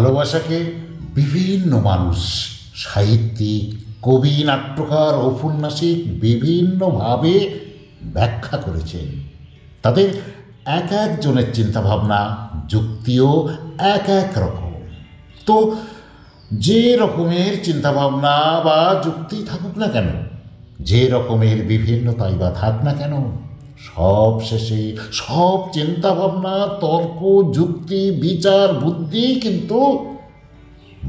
ভালোবাসাকে বিভিন্ন মানুষ, সাহিত্যিক, কবি, নাট্যকার, ঔপন্যাসিক বিভিন্নভাবে ব্যাখ্যা করেছেন। তাদের এক একজনের চিন্তাভাবনা, যুক্তিও এক এক রকম। তো যে রকমের চিন্তাভাবনা বা যুক্তি থাকুক না কেন, যে রকমের বিভিন্নতাই বা থাক না কেন, সব শেষে সব চিন্তাভাবনা, তর্ক, যুক্তি, বিচার, বুদ্ধি কিন্তু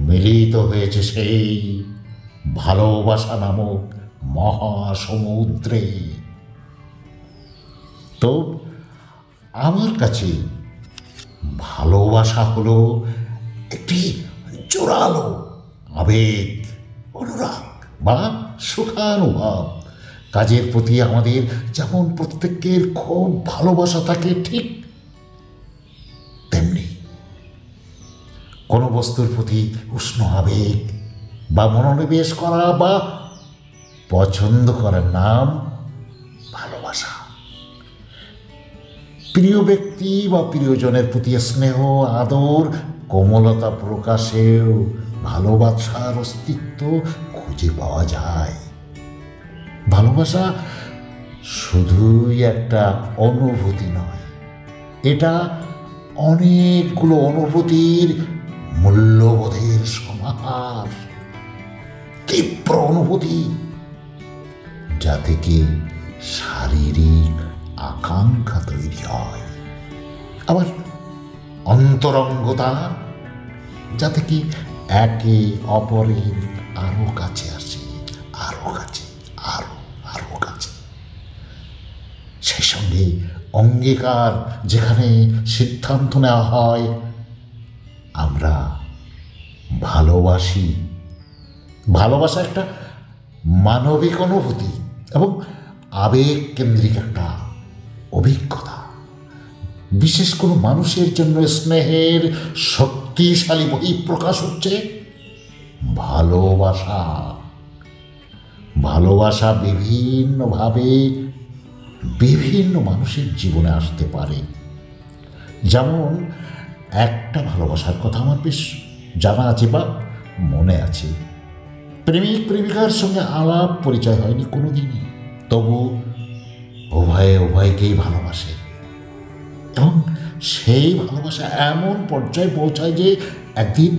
মিলিত হয়েছে সেই ভালোবাসা নামক মহাসমুদ্রে। তো আমার কাছে ভালোবাসা হলো একটি জোরালো আবেগ, অনুরাগ বা সুখানুভব। কাজের প্রতি আমাদের যেমন প্রত্যেকের খুব ভালোবাসা থাকে, ঠিক তেমনি কোনো বস্তুর প্রতি উষ্ণ আবেগ বা মনোনিবেশ করা বা পছন্দ করার নাম ভালোবাসা। প্রিয় ব্যক্তি বা প্রিয়জনের প্রতি স্নেহ, আদর, কোমলতা প্রকাশেও ভালোবাসার অস্তিত্ব খুঁজে পাওয়া যায়। ভালোবাসা শুধুই একটা অনুভূতি নয়, এটা অনেকগুলো অনুভূতির মূল্যবোধের সমাহার। তীব্র অনুভূতি, যা থেকে শারীরিক আকাঙ্ক্ষা তৈরি হয়। আবার অন্তরঙ্গতা, যা থেকে একে অপরের আরো কাছে আসে, আরো কাছে, আরো কাছে। সেই সঙ্গে অঙ্গীকার, যেখানে সিদ্ধান্ত নেওয়া হয় আমরা ভালোবাসি। ভালোবাসা একটা মানবিক অনুভূতি এবং আবেগ কেন্দ্রিক একটা অভিজ্ঞতা। বিশেষ কোনো মানুষের জন্য স্নেহের শক্তিশালী বহিঃপ্রকাশ হচ্ছে ভালোবাসা। ভালোবাসা বিভিন্নভাবে বিভিন্ন মানুষের জীবনে আসতে পারে। যেমন একটা ভালোবাসার কথা আমার বেশ জানা আছে বা মনে আছে। প্রেমিক প্রেমিকার সঙ্গে আলাপ পরিচয় হয়নি কোনোদিনই, তবু উভয়কেই ভালোবাসে এবং সেই ভালোবাসা এমন পর্যায়ে পৌঁছায় যে একদিন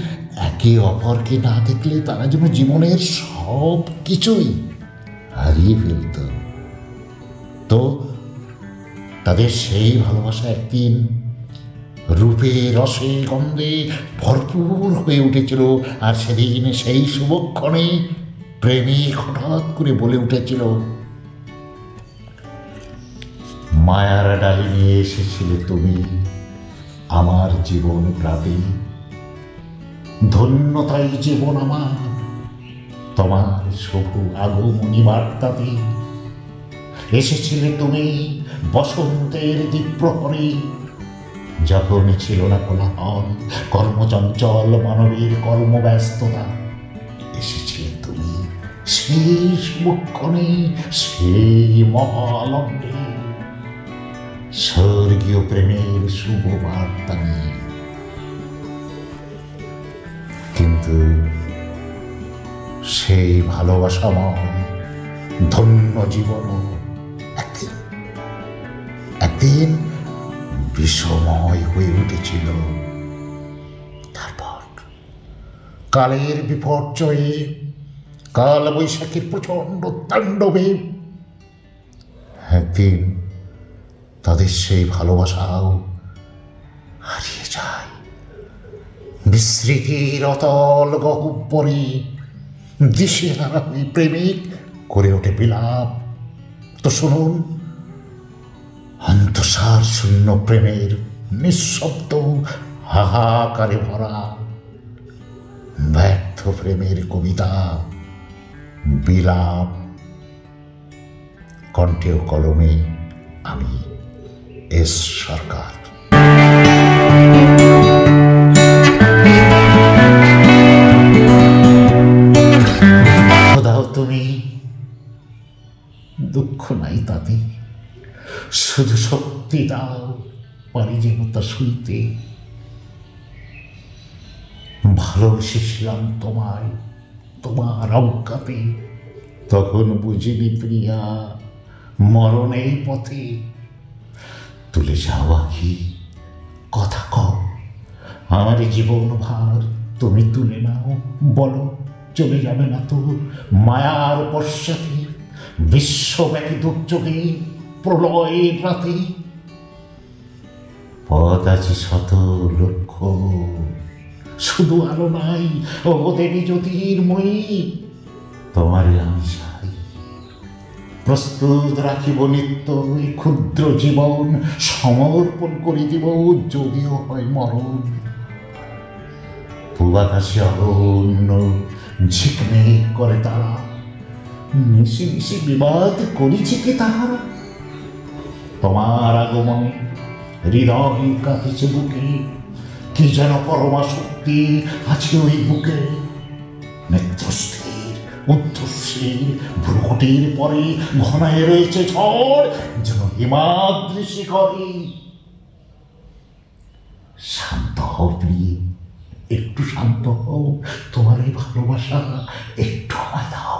একে অপরকে না দেখলে তারা যেন জীবনের সব কিছুই হারিয়ে ফেলত। তো তাদের সেই ভালোবাসা একদিন রূপে, রসে, গন্ধে ভরপুর হয়ে উঠেছিল। আর সেদিন সেই শুভক্ষণে প্রেমিক হঠাৎ করে বলে উঠেছিল, মায়ার ডালি নিয়ে এসেছিলে তুমি আমার জীবন প্রাতে, ধন্যতাই জীবন আমার তোমার শুভ আগমনী বার্তাতে। এসেছিলে তুমি বসন্তের দ্বীপ্রহরে, যখন ছিল না কোলাহল, কর্মচঞ্চল মানবের কর্মব্যস্ততা। এসেছিলে তুমি সেই শুভক্ষণে, সেই মহালগ্নে, স্বর্গীয় প্রেমের শুভ বার্তা নিয়ে। কিন্তু সেই ভালোবাসাময় ধন্য জীবন একদিন বিষময় হয়ে উঠেছিল। তারপর কালের বিপর্যয়ে, কাল বৈশাখীর প্রচণ্ড তাণ্ডবে একদিন তাদের সেই ভালোবাসাও হারিয়ে যায়। বিস্মৃতির অতল গহ্বরে দিশেহারা হয়ে প্রেমিক করে ওঠে বিলাপ। তো শুনুন, অন্তঃসার শূন্য প্রেমের নিঃশব্দ হাহাকারে ভরা ব্যর্থ প্রেমের কবিতা বিলাপ। কণ্ঠে ও কলমে আমি এস সরকার। খোদাও তুমি, দুঃখ নাই তাতে, শুধু শক্তি দাও পারি যেন তা শুইতে। ভালোবেসেছিলাম তোমায়, তোমার অজ্ঞাতে। তখন বুঝিনি প্রিয়া, মরণের পথে তুলে যাওয়া কি কথা কও, আমার জীবন ভার তুমি তুলে নাও। বলো চলে যাবে না তো মায়ার পশ্চাতে, বিশ্বব্যাপী দুর্যোগে, প্রলয়ের রাতে। পথ আছে শত লক্ষ, শুধু আলো নাই ও দেবী জ্যোতির্ময়ী। তোমারে আমি চাই, প্রস্তুত রাখিব নিত্য এই ক্ষুদ্র জীবন, সমর্পণ করে দিব যদিও হয় মরণ। পূবাকাশে অরণ্য ঝিকমিক করে তারা, মিশি মিশি বিবাদ করিছে কি তাহারা। তোমার আগমনে হৃদয় কাঁপিছে বুকে, কি যেন পরমা শক্তি আছে ওই বুকে। নেত্রস্থির উদ্ধস্যের ভ্রুকুটির পরে ঘনায় রয়েছে ঝড়, যেন হিমাদ্রি শিখরে। শান্ত হও প্রিয়ে, একটু শান্ত হও, তোমার এই ভালোবাসা একটু আমায় দাও।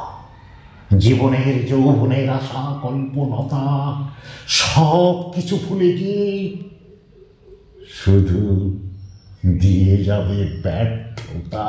জীবনের যৌবনের আশা কল্পনতা সব কিছু ভুলে গিয়ে শুধু দিয়ে যাবে ব্যর্থতা।